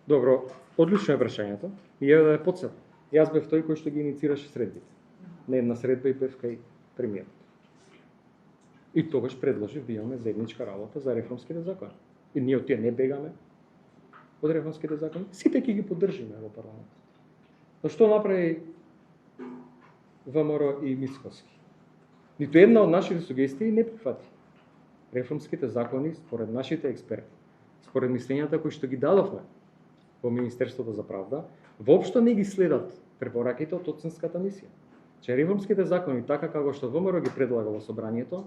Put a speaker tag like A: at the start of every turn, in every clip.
A: Добро, одлично е прашањето. И еве да ја потсетам. Јас бев тој кој што ги инициираше средбите. На една средба и бев кај премиерот. И тогаш предложив да имаме заедничка работа за реформските закони. И ние од тие не бегаме од реформските закони, сите ќе ги поддржиме во парламентот. Но што направи ВМРО и Мицкоски? Ниту една од нашите сугестии не прифати. Реформските закони, според нашите експерти, според мислењата кои што ги дадовме во Министерството за правда, воопшто не ги следат препораките од оценската мисија. Че реформските закони, така како што ВМРО ги предлага во собранието,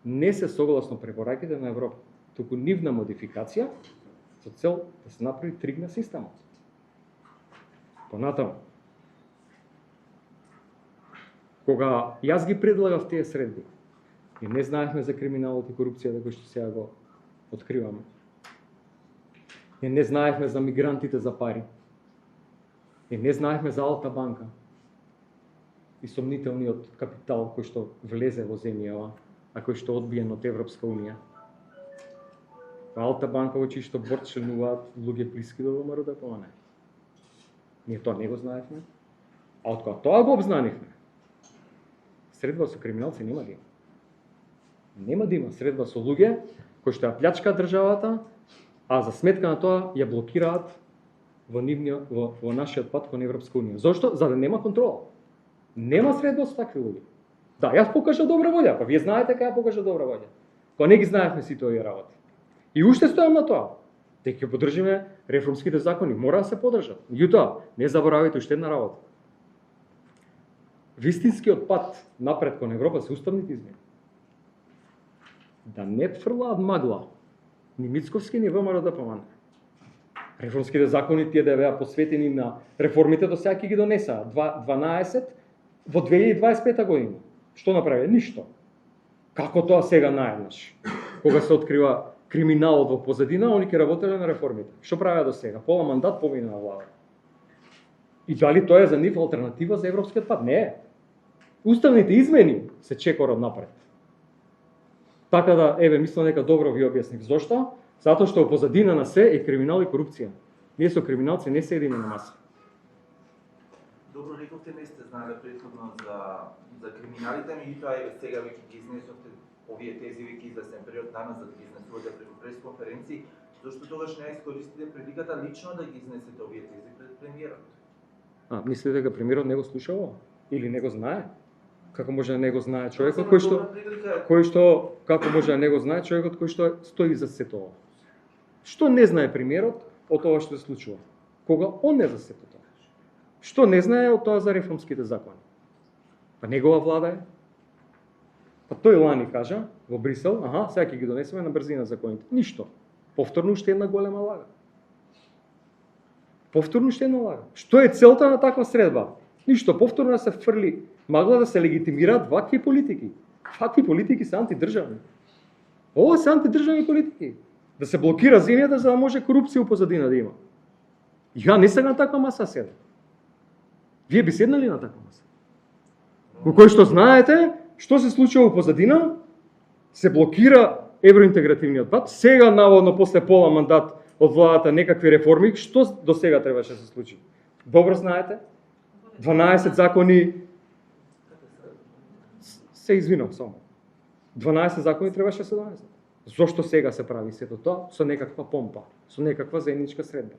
A: не се согласно препораките на Европа, туку нивна модификација со цел да се направи тригна системот. Понатаму, кога јас ги предлагав тие средби, и не знаевме за криминалот и корупцијата кој што сега го откриваме. И не знаевме за мигрантите за пари. И не знаевме за Алта банка и сомнителниот капитал кој што влезе во земјава, а кој што одбиен од Европска унија. Алта банка во чии што борд членуваат луѓе блиски до ВМРО-ДПМНЕ. Ние тоа не го знаевме, а откога тоа го обзнанивме, средба со криминалци нема да има. Нема да има средба со луѓе кои што ја плячкаат државата, а за сметка на тоа ја блокираат во нашиот пат кон Европска унија. Зошто? За да нема контрола. Нема средба со такви луѓе. Да, јас покажа добра волја, па вие знаете кај ја покажа добра волја. Кога не ги знаевме сите овие работи. И уште стојам на тоа. Дека ќе поддржиме реформските закони, мора да се поддржат. Меѓутоа, не заборавајте уште една работа. Вистинскиот пат напред кон Европа се уставните измени. Да не фрлаат магла ни Мицковски, ни ВМРО-ДПМНЕ. Реформските закони тие да беа посветени на реформите до сега ќе ги донесаа 12 во 2025 година. Што направи? Ништо. Како тоа сега наеднаш? Кога се открива криминалот во позадина, они ќе работеле на реформите. Што правеа до сега? Пола мандат помина на влада. И дали тоа е за нив алтернатива за европскиот пат? Не е. Уставните измени се чекорот напред. Така да, еве, мислам дека добро ви објаснив. Зошто? Затоа што позадина на се е криминал и корупција. Ние со криминалци не седиме на маса.
B: Добро, рековте, не сте знаеле претходно за криминалите, меѓутоа еве сега веќе ги изнесовте овие тези веќе известен период дана за да ги изнесувате преку пресконференции. Зошто тогаш не искористите приликата лично да ги изнесете овие тези пред премиерот?
A: Мислите дека премиерот не го слушало? Или не го знае? Како може да не го знае човекот кој што како може да не го знае човекот кој што стои за сето ова? Што не знае премиерот од ова што се случува? Кога он не за сето тоа? Што не знае од тоа за реформските закони? Па негова влада е. Па тој лани кажа во Брисел, сега ќе ги донесеме на брзина законите. Ништо. Повторно уште една голема лага. Повторно уште една лага. Што е целта на таква средба? Ништо, повторно да се фрли магла да се легитимираат вакви политики. Вакви политики се антидржавни. Ова се антидржавни политики. Да се блокира земјата за да може корупција у позадина да има. Ја не сега на таква маса седам. Вие би седнали на таква маса? Во кој што знаете што се случува у позадина, се блокира евроинтегративниот пат, сега наводно после пола мандат од владата некакви реформи, што до сега требаше да се случи? Добро знаете, 12 закони се извинам само. 12 закони требаше да се донесат. Зошто сега се прави сето тоа со некаква помпа, со некаква заедничка средба?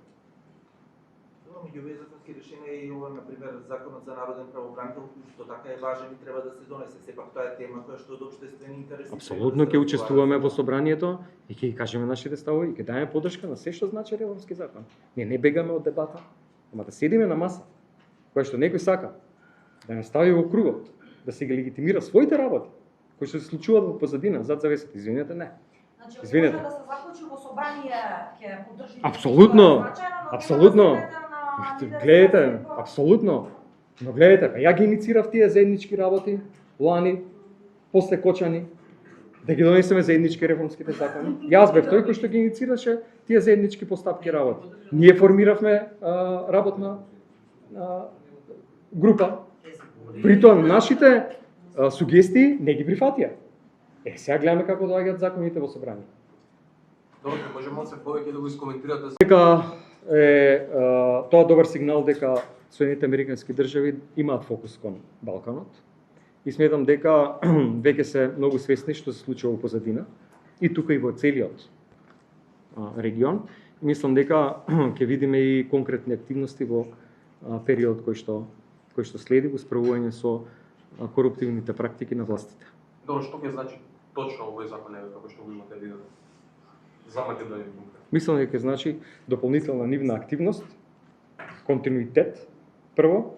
B: Меѓу законски решенија и ова, например, законот за народен правобранител, што така е важен и треба да се донесе. Сепак тоа е тема која што од општествен интерес.
A: Апсолутно ќе учествуваме во собранието и ќе ги кажеме нашите ставови и ќе даеме поддршка на се што значи реформски закон. Ние не бегаме од дебата, ама да седиме на маса, која што некој сака да не стави во кругот, да се ги легитимира своите работи, кои што се случуваат во позадина, зад завесата. Извинете, не. Извинете.
C: Може да се заклучи во собрание, ќе поддржите.
A: Апсолутно. Апсолутно. Гледате, апсолутно. Но гледате, ја ги инициирав тие заеднички работи, лани, после Кочани, да ги донесеме заеднички реформските закони. Јас бев тој кој што ги инициираше тие заеднички постапки работи. Ние формиравме работна група. Притоа нашите сугестии не ги прифатија. Сега гледаме како доаѓаат законите во собрание.
D: Добро, може малце повеќе да го искоментирате.
A: Дека е тоа добар сигнал дека Соединетите Американски држави имаат фокус кон Балканот и сметам дека веќе се многу свесни што се случува во позадина и тука и во целиот регион. Мислам дека ќе видиме и конкретни активности во период кој што следи во справување со коруптивните практики на властите.
D: Добро, што ќе значи точно овој закон како што го имате видено? За Македонија конкретно.
A: Мислам дека значи дополнителна нивна активност, континуитет прво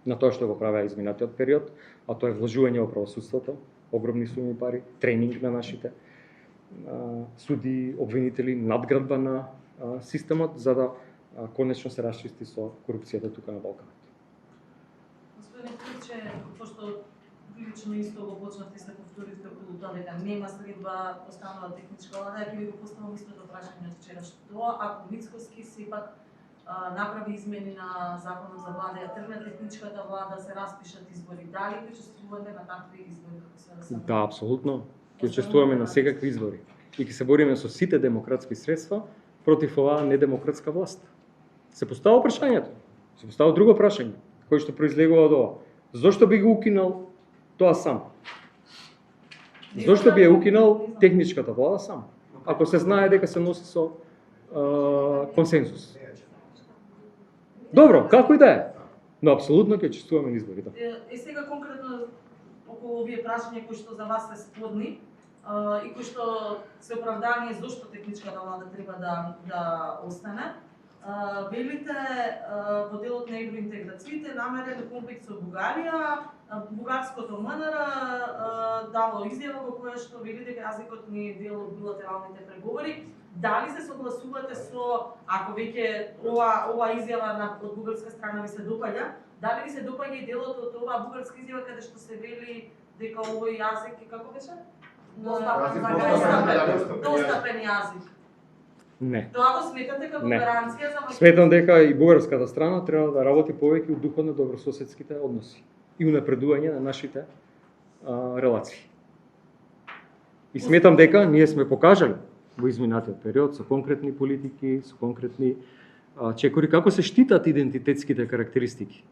A: на тоа што го правеа изминатиот период, а тоа е вложување во правосудството, огромни суми пари, тренинг на нашите суди, обвинители, надградба на системот за да конечно се расчисти со корупцијата тука на Балканот.
C: Господине Кирче, пошто лично исто го почнавте се повторите околу тоа дека нема средба, останува техничка влада, ќе ви го поставам истото прашање од вчера. Што ако Мицкоски сепак направи измени на законот за влада, ја тргне техничката влада, се распишат избори, дали ќе учествувате на такви избори како се
A: Да, апсолутно. Ќе учествуваме на секакви избори и ќе се бориме со сите демократски средства против оваа недемократска власт. Се поставува прашањето. Се поставува друго прашање, кој што произлегува од ова. Зошто би го укинал тоа сам? Зошто би ја укинал техничката влада сам? Ако се знае дека се носи со консенсус. Добро, како и да е. Но апсолутно ќе учествуваме на изборите.
C: И сега конкретно околу овие прашања кои што за вас се сплодни и кои што се оправдание зошто техничката влада треба да остане. Велите во делот на евроинтеграциите намерен конфликт со Бугарија, бугарското МНР дало изјава во која што вели дека јазикот не е дел од билатералните преговори. Дали се согласувате со, ако веќе ова изјава од бугарска страна ви се допаѓа, дали ви се допаѓа и делот од оваа бугарска изјава каде што се вели дека овој јазик е како беше? Достапен јазик.
A: Не.
C: Тоа го сметате како
A: Не.
C: гаранција за
A: Сметам дека и бугарската страна треба да работи повеќе у духот на добрососедските односи и унапредување на нашите релации. И сметам дека ние сме покажали во изминатиот период со конкретни политики, со конкретни чекори како се штитат идентитетските карактеристики.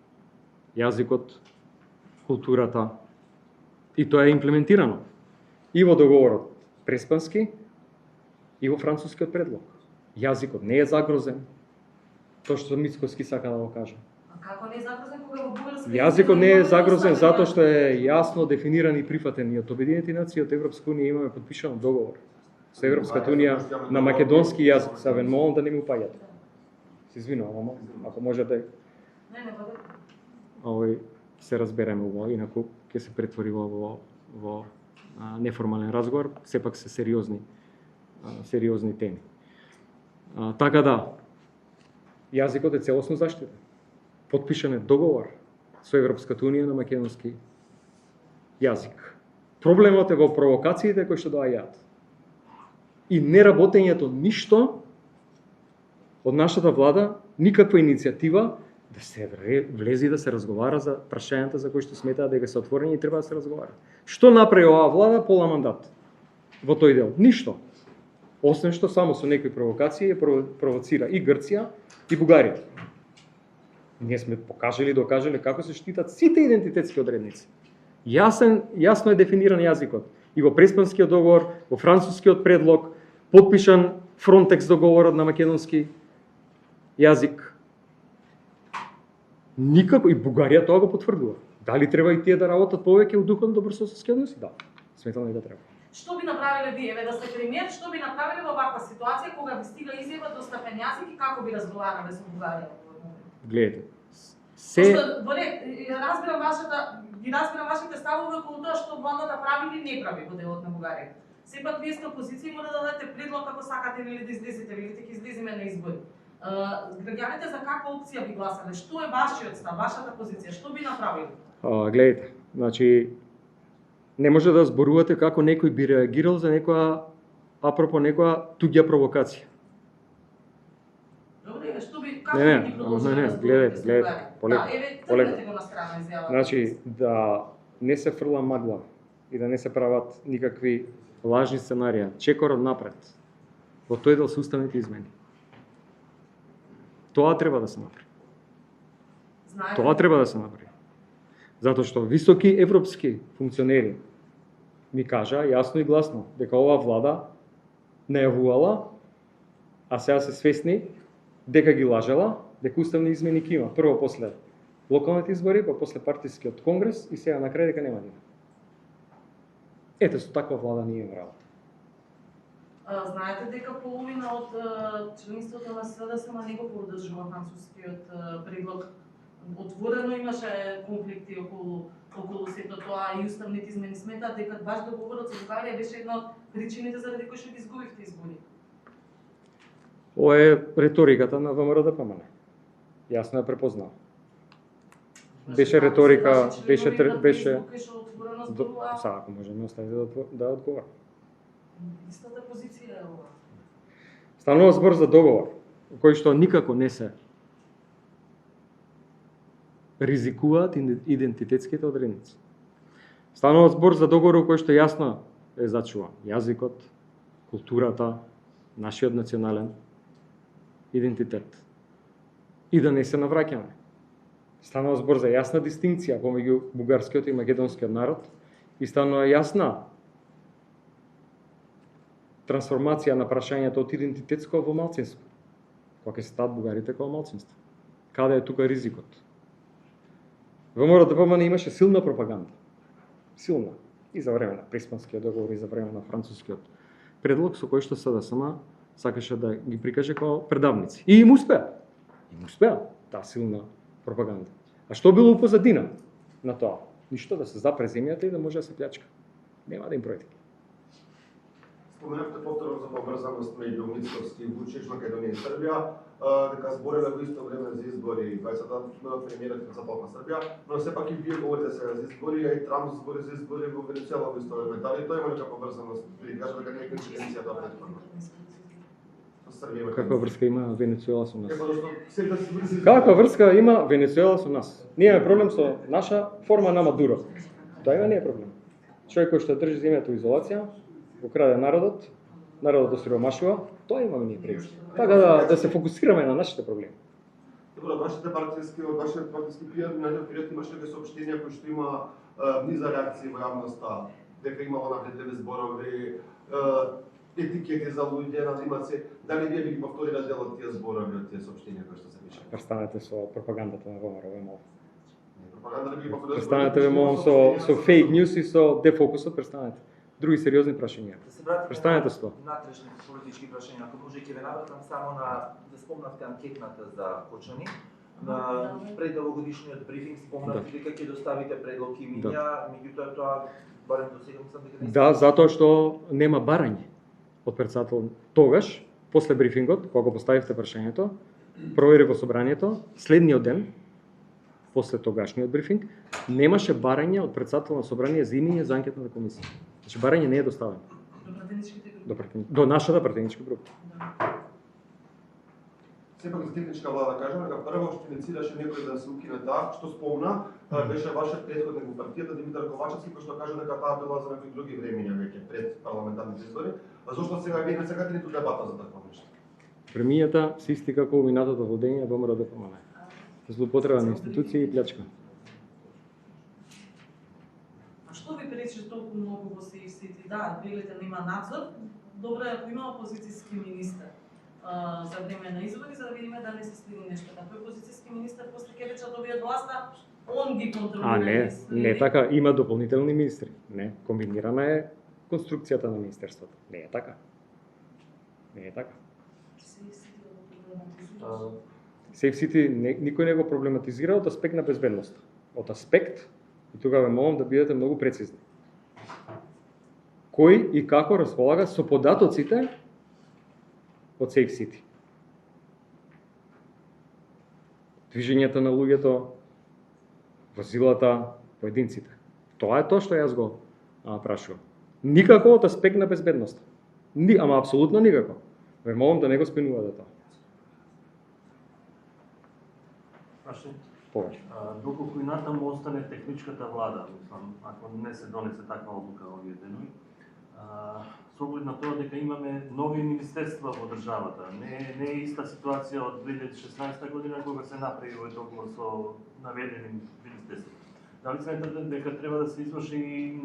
A: Јазикот, културата и тоа е имплементирано и во договорот Преспански и во францускиот предлог. Јазикот не е загрозен, тоа што Мицкоски сака да го каже.
C: А како не е загрозен кога во бугарски?
A: Јазикот не е загрозен затоа што е јасно дефиниран и прифатен и од Обединените нации, од Европска унија имаме подпишан договор со Европската унија на македонски јазик. Се вен молам да не ми упаѓате. Се извинувам, ама ако може да
C: Не,
A: овој се разбереме ово, инаку ќе се претвори во неформален разговор, сепак се сериозни теми. Така да, јазикот е целосно заштитен. Подпишан е договор со Европската унија на македонски јазик. Проблемот е во провокациите кои што доаѓаат. И неработењето ништо од нашата влада, никаква иницијатива да се влези да се разговара за прашањата за кои што сметаат дека се отворени и треба да се разговара. Што направи оваа влада пола мандат во тој дел? Ништо. Освен што само со некои провокации провоцира и Грција и Бугарија. Ние сме покажали и докажале како се штитат сите идентитетски одредници. Јасно е дефиниран јазикот. И во Преспанскиот договор, во францускиот предлог, подпишан Фронтекс договорот на македонски јазик. Никако и Бугарија тоа го потврдува. Дали треба и тие да работат повеќе у духот на добрососедски односи? Да. Сметам дека треба.
C: Што би направиле вие, да сте премиер, што би направиле во ваква ситуација кога ви стига изјава достапен јазик и како би разговарале со Бугарија?
A: Гледате.
C: Разбирам вашите ставови околу тоа што владата прави или не прави во делот на Бугарија. Сепак вие сте опозиција и мора да дадете предлог како сакате или да излезете, велите ќе излеземе на избори. Граѓаните за каква опција би гласале? Што е вашиот став, вашата позиција? Што би направиле?
A: Гледайте, значи не може да зборувате како некој би реагирал за некоја апропо некоја туѓа провокација.
C: Добре, што би како би ги продолжиле
A: гледайте, полека.
C: Тргнете го на страна изјавата.
A: Значи да не се фрла магла и да не се прават никакви лажни сценарија, чекорот напред. Во тој дел се уставните измени. Тоа треба да се направи.
C: Знаете,
A: Тоа треба да се направи. Затоа што високи европски функционери ми кажа јасно и гласно дека оваа влада најавувала, а сега се свесни дека ги лажела, дека уставни измени ќе има. Прво после локалните избори, па после партискиот конгрес и сега на крај дека нема да има. Ете, со таква влада ние имаме работа.
C: Знаете дека половина од членството на СДСМ не го поддржува францускиот предлог. Отворено имаше конфликти околу сето тоа и уставните измени сметаат дека баш договорот со Бугарија беше една од причините заради кои што ги изгубивте избори.
A: Ова е риториката на ВМРО-ДПМН. Јасно ја препознав. Беше риторика, беше Сега, ако може ми оставите да одговорам.
C: Истата позиција е ова.
A: Станува збор за договор, кој што никако не се ризикуваат идентитетските одредници. Станува збор за договор кој што јасно е зачува јазикот, културата, нашиот национален идентитет. И да не се навраќаме. Станува збор за јасна дистинкција помеѓу бугарскиот и македонскиот народ и станува јасна трансформација на прашањето од идентитетско во малцинско. Кога ќе стаат бугарите како малцинство. Каде е тука ризикот? ВМРО-ДПМН имаше силна пропаганда. Силна. И за време на Преспанскиот договор, и за време на францускиот предлог, со кој што СДСМ сакаше да ги прикаже како предавници. И им успеа. Им успеа таа силна пропаганда. А што било у позадина на тоа? Ништо, да се запре земјата и да може да се плячка. Нема да им пројде.
E: Споменавте повторно за поврзаност меѓу Мицковски, Вучич, Македонија и Србија, дека збореле во исто време за избори, двајцата премиерот на Западна Србија, но сепак и вие говорите сега за избори, а и Трамп збори за избори во Венецуела во исто време. Дали тоа има нека поврзаност? Ви кажа дека не е коинциденција тоа претходно.
A: Каква врска има Венецуела со нас?
E: Каква
A: Каква врска има Венецуела со нас? Ние имаме проблем со наша форма на Мадуро. Тоа има не е проблем. Човек кој што држи земјата во изолација, го краде народот осиромашува, тоа имаме ние преди. Така да се фокусираме на нашите проблеми.
E: Добро, вашите партиски пријатели имаше нeke соопштенија кои што има низа реакции во јавноста, дека имало навредливи зборови, етикети за луѓе, надимат се. Дали вие би ги повториле дел од тие зборови, од тие соопштенија кои што се пишат?
A: Престанете со пропагандата на ВМРО.
E: Пропаганда би ги повториле.
A: Престанете ве молам со фейк ньюс и со дефокусот, престанете. Други сериозни прашања.
B: Да се вратиме
A: Престанете со тоа.
B: натрешните политички прашања. Ако може ќе ве навратам само да спомнавте анкетната за Кочани. На пред овогодишниот брифинг спомнавте дека ќе доставите предлог имиња, меѓутоа тоа барем до сега мислам дека не се.
A: Да, затоа што нема барање од председател. Тогаш, после брифингот, кога го поставивте прашањето, провери во собранието, следниот ден, после тогашниот брифинг, немаше барање од председател на собрание за имиње за анкетната комисија. Значи барање не е доставено. До нашата пратеничка група.
E: Сепак за техничка влада кажам дека прво што инициираше некој да се укине таа, што спомна, беше вашиот претходник во партијата Димитар Ковачевски, кој што кажа дека таа била за некои други времиња веќе пред парламентарните избори. А зошто сега вие не сакате ниту дебата за такво нешто?
A: Премињата се исти како минатото владење во ВМРО-ДПМН. Злоупотреба на институции и плячка.
C: А што ви пречи толку многу во СИФ-сити? Да, велите нема надзор. Добро е ако има опозицијски министер за време на избори, за да видиме дали се слини нешто. Тој опозицијски министер после ќе рече да овие власта, он ги контролира.
A: Не така, има дополнителни министри. Не, комбинирана е конструкцијата на министерството. Не е така. Не е така. СИФ-сити никој не го проблематизира од аспект на безбедност. Од аспект, и тогава молам да бидете многу прецизни. Кој и како располага со податоците од СИФ-сити? Движењето на луѓето, возилата, поединците. Тоа е тоа што јас го прашувам. Никако од аспект на безбедност. Ама апсолутно никако. Ве молам да не го спинувате тоа. Повеќе.
F: Доколку и натаму остане техничката влада, мислам, ако не се донесе таква одлука овие денови, Со оглед на тоа дека имаме нови министерства во државата. Не е иста ситуација од 2016 година кога се направи овој договор со наведени министерства. Дали сметате дека треба да се изврши и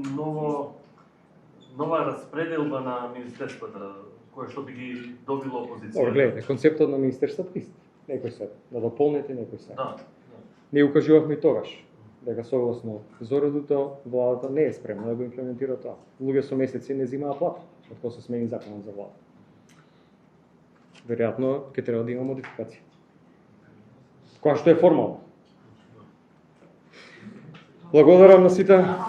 F: нова распределба на министерствата, која што би ги добила опозиција?
A: Добро, гледате, концептот на министерството е ист. Некој се да дополнете, некој се.
F: Да.
A: Ние укажувавме и тогаш дека согласно зородуто владата не е спремна да го имплементира тоа. Луѓе со месеци не земаат плата, од кога се смени законот за влада. Веројатно ќе треба да има модификација. Која што е формално. Благодарам на сите.